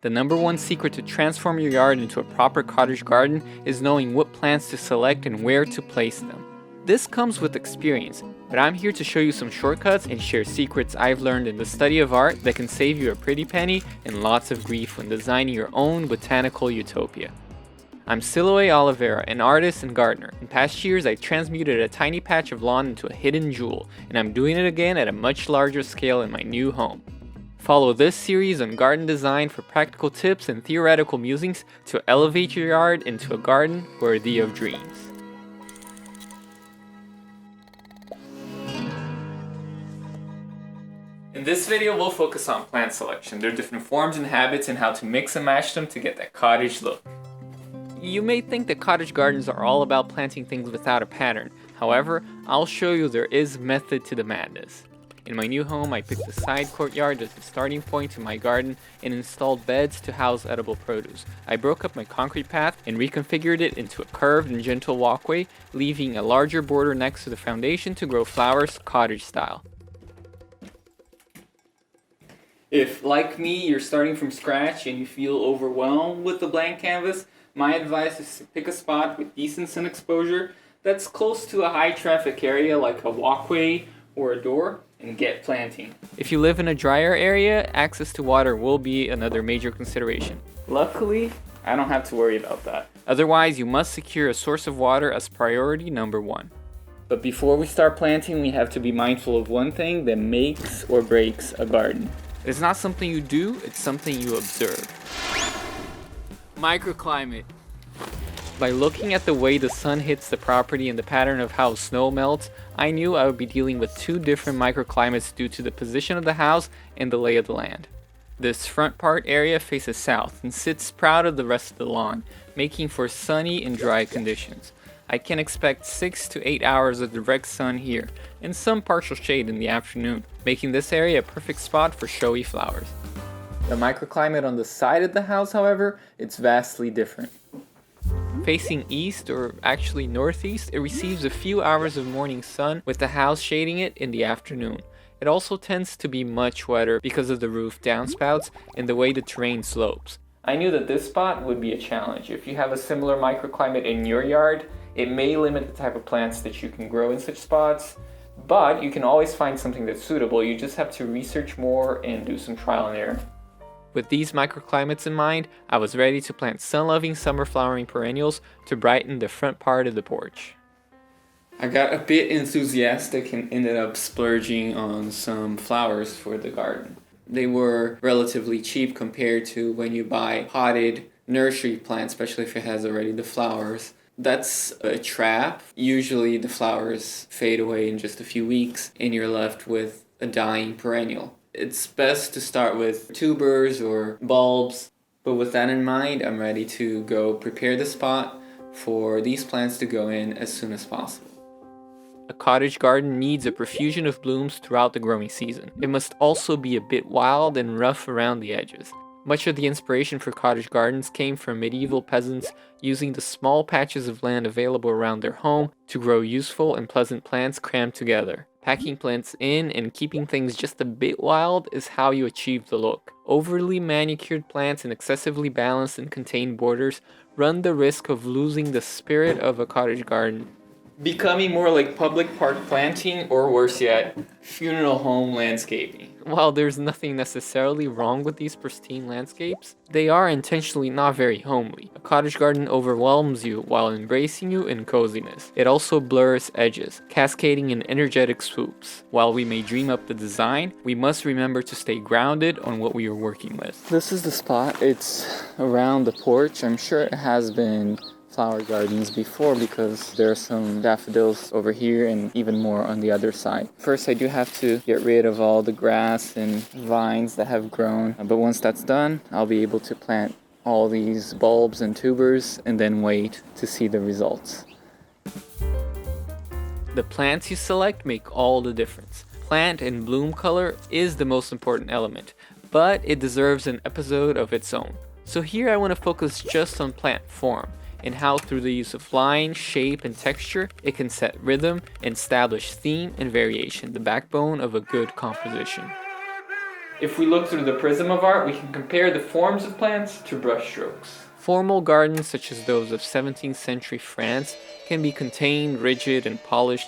The number one secret to transform your yard into a proper cottage garden is knowing what plants to select and where to place them. This comes with experience, but I'm here to show you some shortcuts and share secrets I've learned in the study of art that can save you a pretty penny and lots of grief when designing your own botanical utopia. I'm Siloe Oliveira, an artist and gardener. In past years, I transmuted a tiny patch of lawn into a hidden jewel, and I'm doing it again at a much larger scale in my new home. Follow this series on garden design for practical tips and theoretical musings to elevate your yard into a garden worthy of dreams. In this video, we'll focus on plant selection, their different forms and habits, and how to mix and match them to get that cottage look. You may think that cottage gardens are all about planting things without a pattern. However, I'll show you there is method to the madness. In my new home, I picked the side courtyard as the starting point to my garden and installed beds to house edible produce. I broke up my concrete path and reconfigured it into a curved and gentle walkway, leaving a larger border next to the foundation to grow flowers cottage style. If, like me, you're starting from scratch and you feel overwhelmed with the blank canvas, my advice is to pick a spot with decent sun exposure that's close to a high traffic area like a walkway or a door, and get planting. If you live in a drier area, access to water will be another major consideration. Luckily, I don't have to worry about that. Otherwise, you must secure a source of water as priority number one. But before we start planting, we have to be mindful of one thing that makes or breaks a garden. It's not something you do, it's something you observe. Microclimate. By looking at the way the sun hits the property and the pattern of how snow melts, I knew I would be dealing with two different microclimates due to the position of the house and the lay of the land. This front part area faces south and sits proud of the rest of the lawn, making for sunny and dry conditions. I can expect 6 to 8 hours of direct sun here, and some partial shade in the afternoon, making this area a perfect spot for showy flowers. The microclimate on the side of the house, however, it's vastly different. Facing east, or actually northeast, it receives a few hours of morning sun with the house shading it in the afternoon. It also tends to be much wetter because of the roof downspouts and the way the terrain slopes. I knew that this spot would be a challenge. If you have a similar microclimate in your yard, it may limit the type of plants that you can grow in such spots, but you can always find something that's suitable. You just have to research more and do some trial and error. With these microclimates in mind, I was ready to plant sun-loving summer flowering perennials to brighten the front part of the porch. I got a bit enthusiastic and ended up splurging on some flowers for the garden. They were relatively cheap compared to when you buy potted nursery plants, especially if it has already the flowers. That's a trap. Usually the flowers fade away in just a few weeks and you're left with a dying perennial. It's best to start with tubers or bulbs, but with that in mind, I'm ready to go prepare the spot for these plants to go in as soon as possible. A cottage garden needs a profusion of blooms throughout the growing season. It must also be a bit wild and rough around the edges. Much of the inspiration for cottage gardens came from medieval peasants using the small patches of land available around their home to grow useful and pleasant plants crammed together. Packing plants in and keeping things just a bit wild is how you achieve the look. Overly manicured plants and excessively balanced and contained borders run the risk of losing the spirit of a cottage garden, becoming more like public park planting, or worse yet, funeral home landscaping. While there's nothing necessarily wrong with these pristine landscapes, they are intentionally not very homely. A cottage garden overwhelms you while embracing you in coziness. It also blurs edges, cascading in energetic swoops. While we may dream up the design, we must remember to stay grounded on what we are working with. This is the spot. It's around the porch. I'm sure it has been flower gardens before because there are some daffodils over here and even more on the other side. First, I do have to get rid of all the grass and vines that have grown, but once that's done, I'll be able to plant all these bulbs and tubers and then wait to see the results. The plants you select make all the difference. Plant and bloom color is the most important element, but it deserves an episode of its own. So here I want to focus just on plant form, and how through the use of line, shape, and texture, it can set rhythm and establish theme and variation, the backbone of a good composition. If we look through the prism of art, we can compare the forms of plants to brushstrokes. Formal gardens, such as those of 17th century France, can be contained, rigid, and polished,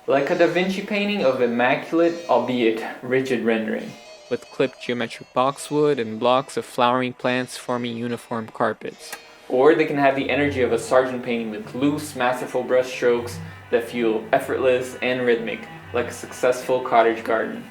like a Da Vinci painting of immaculate, albeit rigid rendering, with clipped geometric boxwood and blocks of flowering plants forming uniform carpets. Or they can have the energy of a Sargent painting with loose, masterful brushstrokes that feel effortless and rhythmic, like a successful cottage garden.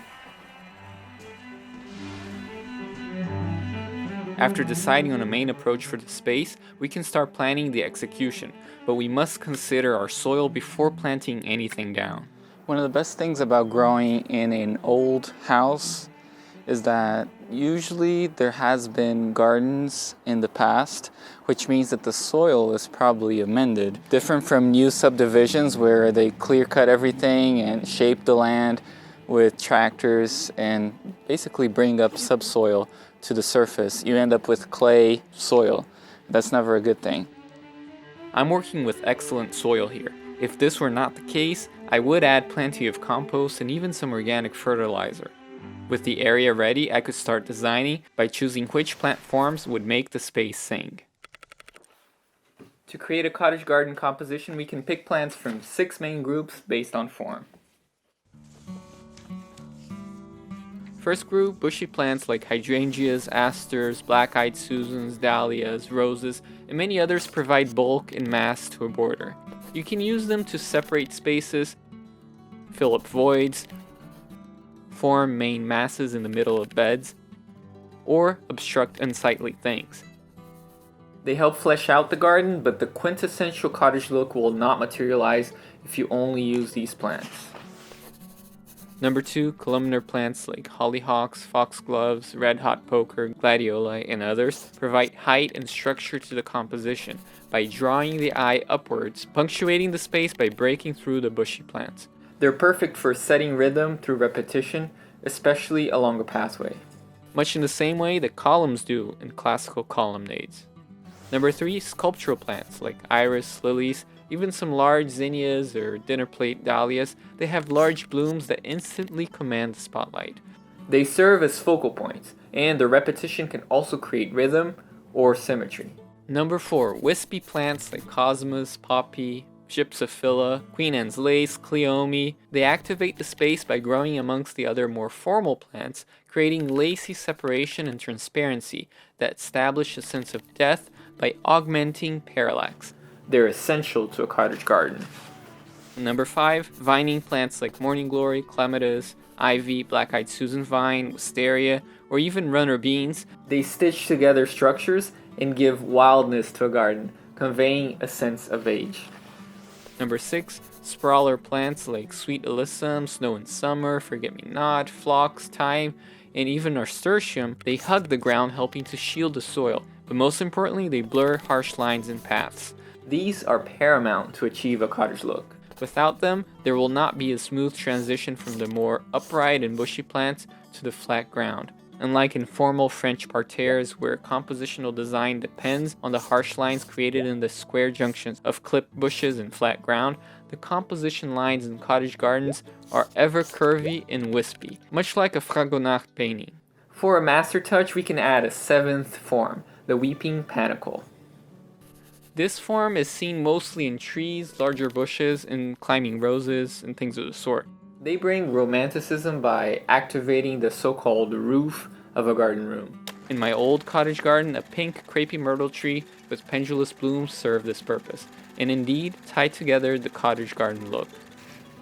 After deciding on a main approach for the space, we can start planning the execution, but we must consider our soil before planting anything down. One of the best things about growing in an old house is that usually there has been gardens in the past, which means that the soil is probably amended. Different from new subdivisions where they clear cut everything and shape the land with tractors and basically bring up subsoil to the surface. You end up with clay soil. That's never a good thing. I'm working with excellent soil here. If this were not the case, I would add plenty of compost and even some organic fertilizer. With the area ready, I could start designing by choosing which plant forms would make the space sing. To create a cottage garden composition, we can pick plants from 6 main groups based on form. First group, bushy plants like hydrangeas, asters, black-eyed Susans, dahlias, roses, and many others provide bulk and mass to a border. You can use them to separate spaces, fill up voids, form main masses in the middle of beds, or obstruct unsightly things. They help flesh out the garden, but the quintessential cottage look will not materialize if you only use these plants. Number 2, columnar plants like hollyhocks, foxgloves, red hot poker, gladioli, and others provide height and structure to the composition by drawing the eye upwards, punctuating the space by breaking through the bushy plants. They're perfect for setting rhythm through repetition, especially along a pathway, much in the same way that columns do in classical colonnades. Number 3, sculptural plants like iris, lilies, even some large zinnias or dinner plate dahlias. They have large blooms that instantly command the spotlight. They serve as focal points, and the repetition can also create rhythm or symmetry. Number 4, wispy plants like cosmos, poppy, gypsophila, Queen Anne's lace, cleome. They activate the space by growing amongst the other more formal plants, creating lacy separation and transparency that establish a sense of depth by augmenting parallax. They're essential to a cottage garden. Number 5, vining plants like morning glory, clematis, ivy, black-eyed Susan vine, wisteria, or even runner beans. They stitch together structures and give wildness to a garden, conveying a sense of age. Number 6, sprawler plants like sweet alyssum, snow in summer, forget-me-not, phlox, thyme, and even nasturtium. They hug the ground, helping to shield the soil, but most importantly, they blur harsh lines and paths. These are paramount to achieve a cottage look. Without them, there will not be a smooth transition from the more upright and bushy plants to the flat ground. Unlike in formal French parterres where compositional design depends on the harsh lines created in the square junctions of clipped bushes and flat ground, the composition lines in cottage gardens are ever curvy and wispy, much like a Fragonard painting. For a master touch, we can add a 7th form, the weeping panicle. This form is seen mostly in trees, larger bushes, and climbing roses, and things of the sort. They bring romanticism by activating the so-called roof of a garden room. In my old cottage garden, a pink crepey myrtle tree with pendulous blooms served this purpose, and indeed tied together the cottage garden look.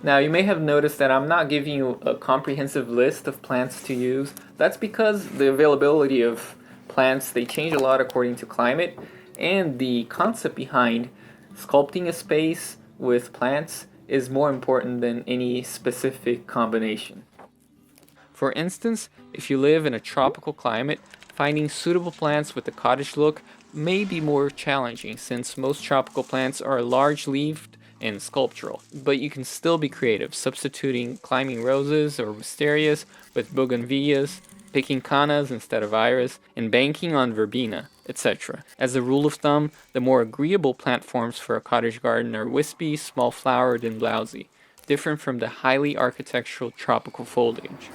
Now, you may have noticed that I'm not giving you a comprehensive list of plants to use. That's because the availability of plants, they change a lot according to climate, and the concept behind sculpting a space with plants is more important than any specific combination. For instance, if you live in a tropical climate, finding suitable plants with a cottage look may be more challenging since most tropical plants are large-leaved and sculptural. But you can still be creative, substituting climbing roses or wisterias with bougainvilleas, picking cannas instead of iris, and banking on verbena, etc. As a rule of thumb, the more agreeable plant forms for a cottage garden are wispy, small-flowered, and blousy, different from the highly architectural tropical foliage.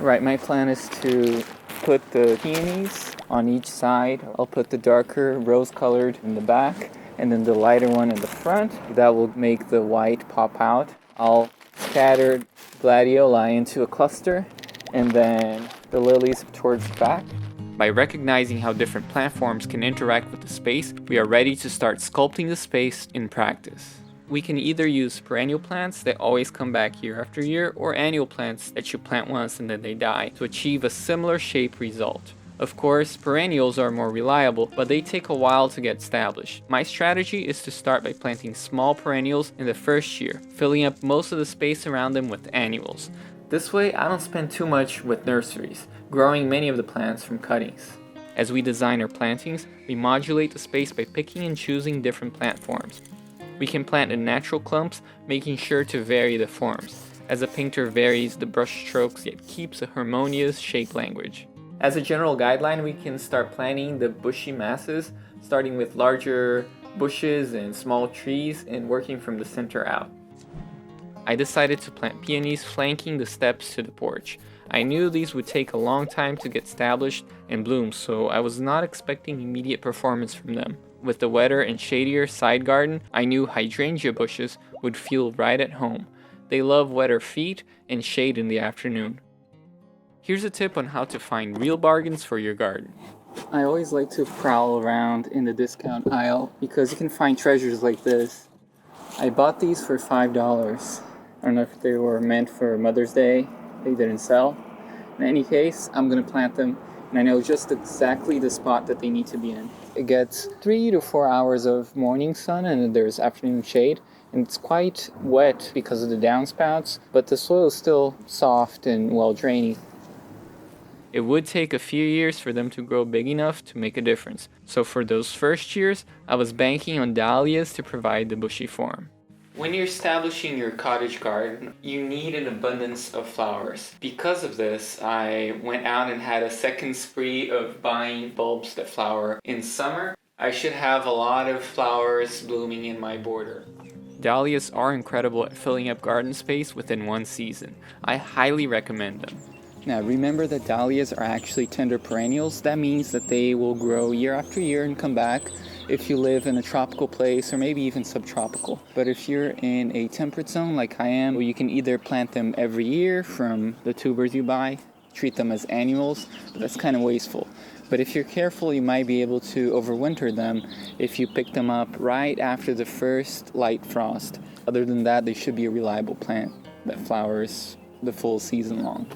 Right, my plan is to put the peonies on each side. I'll put the darker rose-colored in the back and then the lighter one in the front. That will make the white pop out. I'll scatter gladioli into a cluster and then the lilies towards the back. By recognizing how different plant forms can interact with the space, we are ready to start sculpting the space in practice. We can either use perennial plants that always come back year after year, or annual plants that you plant once and then they die, to achieve a similar shape result. Of course, perennials are more reliable, but they take a while to get established. My strategy is to start by planting small perennials in the first year, filling up most of the space around them with annuals. This way, I don't spend too much with nurseries, growing many of the plants from cuttings. As we design our plantings, we modulate the space by picking and choosing different plant forms. We can plant in natural clumps, making sure to vary the forms, as a painter varies the brush strokes yet keeps a harmonious shape language. As a general guideline, we can start planting the bushy masses, starting with larger bushes and small trees and working from the center out. I decided to plant peonies flanking the steps to the porch. I knew these would take a long time to get established and bloom, so I was not expecting immediate performance from them. With the wetter and shadier side garden, I knew hydrangea bushes would feel right at home. They love wetter feet and shade in the afternoon. Here's a tip on how to find real bargains for your garden. I always like to prowl around in the discount aisle because you can find treasures like this. I bought these for $5. I don't know if they were meant for Mother's Day. They didn't sell. In any case, I'm going to plant them, and I know just exactly the spot that they need to be in. It gets 3 to 4 hours of morning sun, and there's afternoon shade, and it's quite wet because of the downspouts, but the soil is still soft and well drainy. It would take a few years for them to grow big enough to make a difference, so for those first years, I was banking on dahlias to provide the bushy form. When you're establishing your cottage garden, you need an abundance of flowers. Because of this, I went out and had a second spree of buying bulbs that flower in summer. I should have a lot of flowers blooming in my border. Dahlias are incredible at filling up garden space within one season. I highly recommend them. Now remember that dahlias are actually tender perennials. That means that they will grow year after year and come back if you live in a tropical place or maybe even subtropical. But if you're in a temperate zone like I am, you can either plant them every year from the tubers you buy, treat them as annuals, but that's kind of wasteful. But if you're careful, you might be able to overwinter them if you pick them up right after the first light frost. Other than that, they should be a reliable plant that flowers the full season long.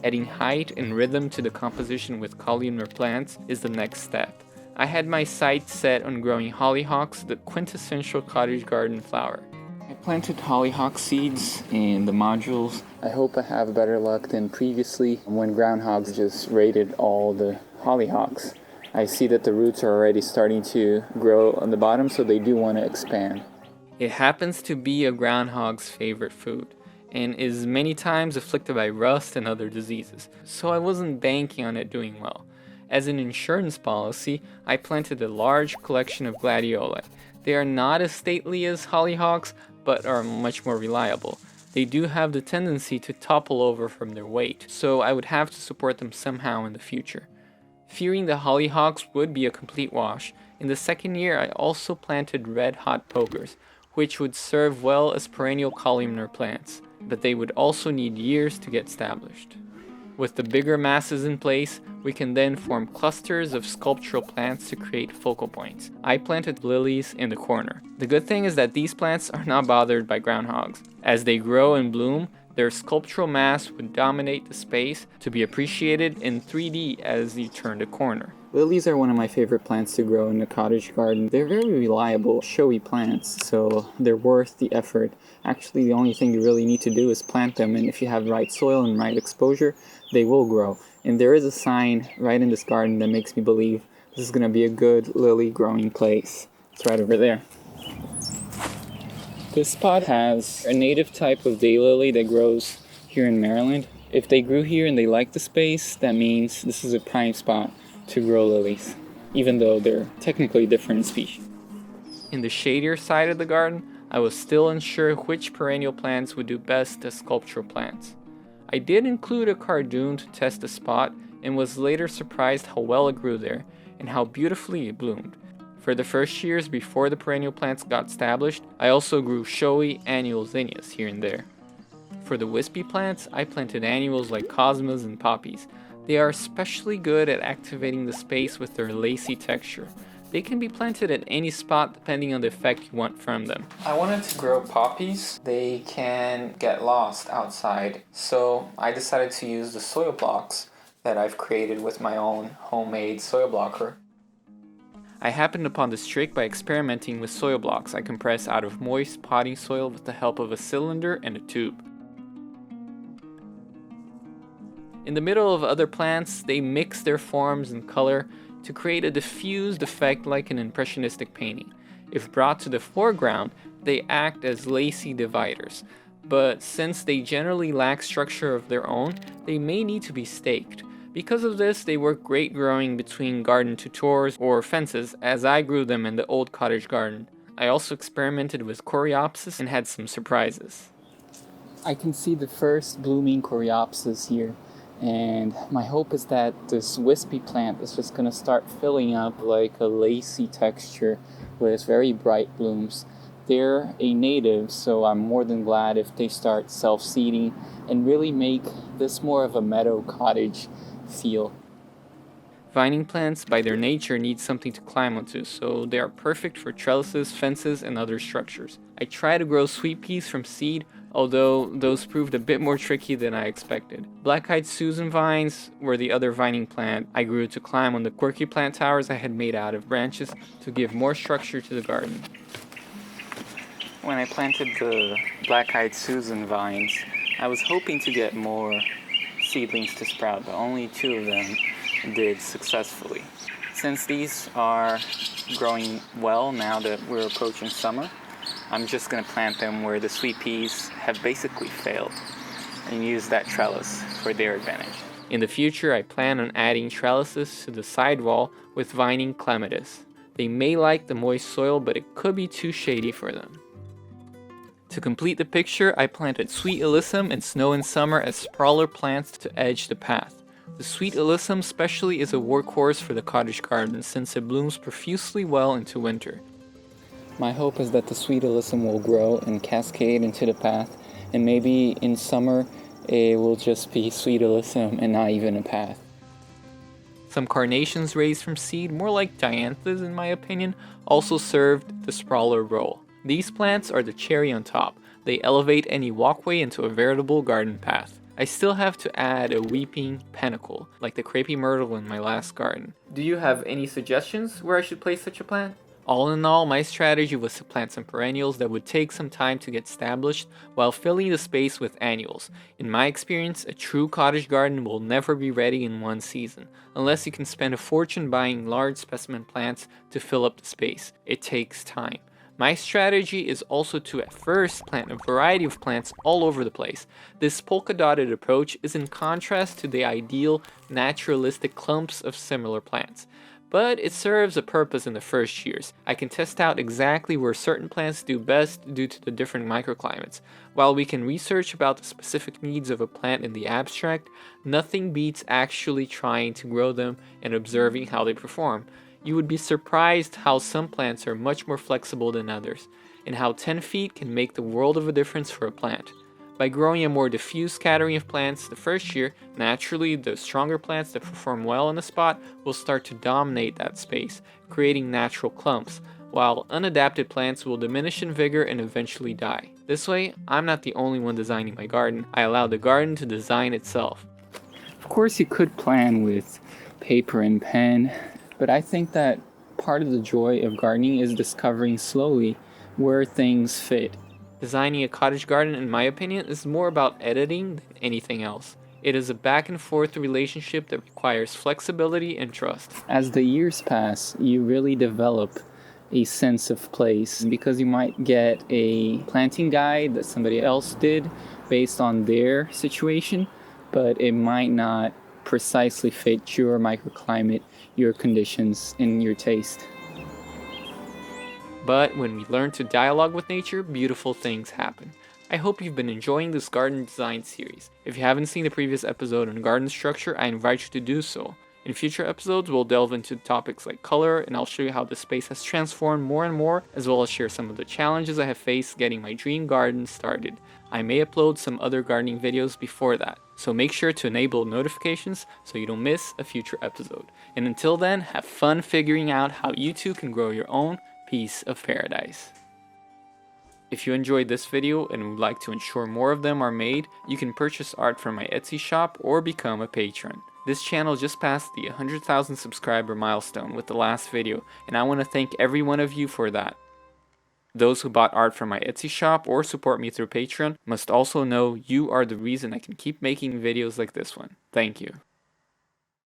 Adding height and rhythm to the composition with columnar plants is the next step. I had my sights set on growing hollyhocks, the quintessential cottage garden flower. I planted hollyhock seeds in the modules. I hope I have better luck than previously when groundhogs just raided all the hollyhocks. I see that the roots are already starting to grow on the bottom, so they do want to expand. It happens to be a groundhog's favorite food, and is many times afflicted by rust and other diseases, so I wasn't banking on it doing well. As an insurance policy, I planted a large collection of gladioli. They are not as stately as hollyhocks, but are much more reliable. They do have the tendency to topple over from their weight, so I would have to support them somehow in the future. Fearing the hollyhocks would be a complete wash, in the second year I also planted red hot pokers, which would serve well as perennial columnar plants, but they would also need years to get established. With the bigger masses in place, we can then form clusters of sculptural plants to create focal points. I planted lilies in the corner. The good thing is that these plants are not bothered by groundhogs. As they grow and bloom, their sculptural mass would dominate the space to be appreciated in 3D as you turn the corner. Lilies are one of my favorite plants to grow in the cottage garden. They're very reliable, showy plants, so they're worth the effort. Actually, the only thing you really need to do is plant them, and if you have right soil and right exposure, they will grow. And there is a sign right in this garden that makes me believe this is going to be a good lily growing place. It's right over there. This spot has a native type of daylily that grows here in Maryland. If they grew here and they like the space, that means this is a prime spot to grow lilies, even though they're technically different in species. In the shadier side of the garden, I was still unsure which perennial plants would do best as sculptural plants. I did include a cardoon to test the spot and was later surprised how well it grew there and how beautifully it bloomed. For the first years before the perennial plants got established, I also grew showy annual zinnias here and there. For the wispy plants, I planted annuals like cosmos and poppies. They are especially good at activating the space with their lacy texture. They can be planted at any spot depending on the effect you want from them. I wanted to grow poppies. They can get lost outside, so I decided to use the soil blocks that I've created with my own homemade soil blocker. I happened upon this trick by experimenting with soil blocks I compress out of moist potting soil with the help of a cylinder and a tube. In the middle of other plants, they mix their forms and color to create a diffused effect like an impressionistic painting. If brought to the foreground, they act as lacy dividers, but since they generally lack structure of their own, they may need to be staked. Because of this, they work great growing between garden tutors or fences, as I grew them in the old cottage garden. I also experimented with coreopsis and had some surprises. I can see the first blooming coreopsis here. And my hope is that this wispy plant is just going to start filling up like a lacy texture with very bright blooms. They're a native, so I'm more than glad if they start self-seeding and really make this more of a meadow cottage feel. Vining plants, by their nature, need something to climb onto, so they are perfect for trellises, fences, and other structures. I tried to grow sweet peas from seed, although those proved a bit more tricky than I expected. Black-eyed Susan vines were the other vining plant I grew to climb on the quirky plant towers I had made out of branches to give more structure to the garden. When I planted the Black-eyed Susan vines, I was hoping to get more seedlings to sprout, but only 2 of them did successfully. Since these are growing well now that we're approaching summer, I'm just going to plant them where the sweet peas have basically failed and use that trellis for their advantage. In the future, I plan on adding trellises to the sidewall with vining clematis. They may like the moist soil, but it could be too shady for them. To complete the picture, I planted sweet alyssum and snow in summer as sprawler plants to edge the path. The sweet alyssum especially is a workhorse for the cottage garden since it blooms profusely well into winter. My hope is that the sweet alyssum will grow and cascade into the path, and maybe in summer it will just be sweet alyssum and not even a path. Some carnations raised from seed, more like dianthus in my opinion, also served the sprawler role. These plants are the cherry on top. They elevate any walkway into a veritable garden path. I still have to add a weeping pentacle, like the crepey myrtle in my last garden. Do you have any suggestions where I should place such a plant? All in all, my strategy was to plant some perennials that would take some time to get established while filling the space with annuals. In my experience, a true cottage garden will never be ready in one season, unless you can spend a fortune buying large specimen plants to fill up the space. It takes time. My strategy is also to at first plant a variety of plants all over the place. This polka-dotted approach is in contrast to the ideal naturalistic clumps of similar plants. But it serves a purpose in the first years. I can test out exactly where certain plants do best due to the different microclimates. While we can research about the specific needs of a plant in the abstract, nothing beats actually trying to grow them and observing how they perform. You would be surprised how some plants are much more flexible than others, and how 10 feet can make the world of a difference for a plant. By growing a more diffuse scattering of plants the first year, naturally the stronger plants that perform well in a spot will start to dominate that space, creating natural clumps, while unadapted plants will diminish in vigor and eventually die. This way, I'm not the only one designing my garden. I allow the garden to design itself. Of course, you could plan with paper and pen, but I think that part of the joy of gardening is discovering slowly where things fit. Designing a cottage garden, in my opinion, is more about editing than anything else. It is a back and forth relationship that requires flexibility and trust. As the years pass, you really develop a sense of place because you might get a planting guide that somebody else did based on their situation, but it might not precisely fit your microclimate, your conditions, and your taste. But when we learn to dialogue with nature, beautiful things happen. I hope you've been enjoying this garden design series. If you haven't seen the previous episode on garden structure, I invite you to do so. In future episodes, we'll delve into topics like color, and I'll show you how the space has transformed more and more, as well as share some of the challenges I have faced getting my dream garden started. I may upload some other gardening videos before that, so make sure to enable notifications so you don't miss a future episode. And until then, have fun figuring out how you too can grow your own piece of paradise. If you enjoyed this video and would like to ensure more of them are made, you can purchase art from my Etsy shop or become a patron. This channel just passed the 100,000 subscriber milestone with the last video, and I want to thank every one of you for that. Those who bought art from my Etsy shop or support me through Patreon must also know you are the reason I can keep making videos like this one. Thank you.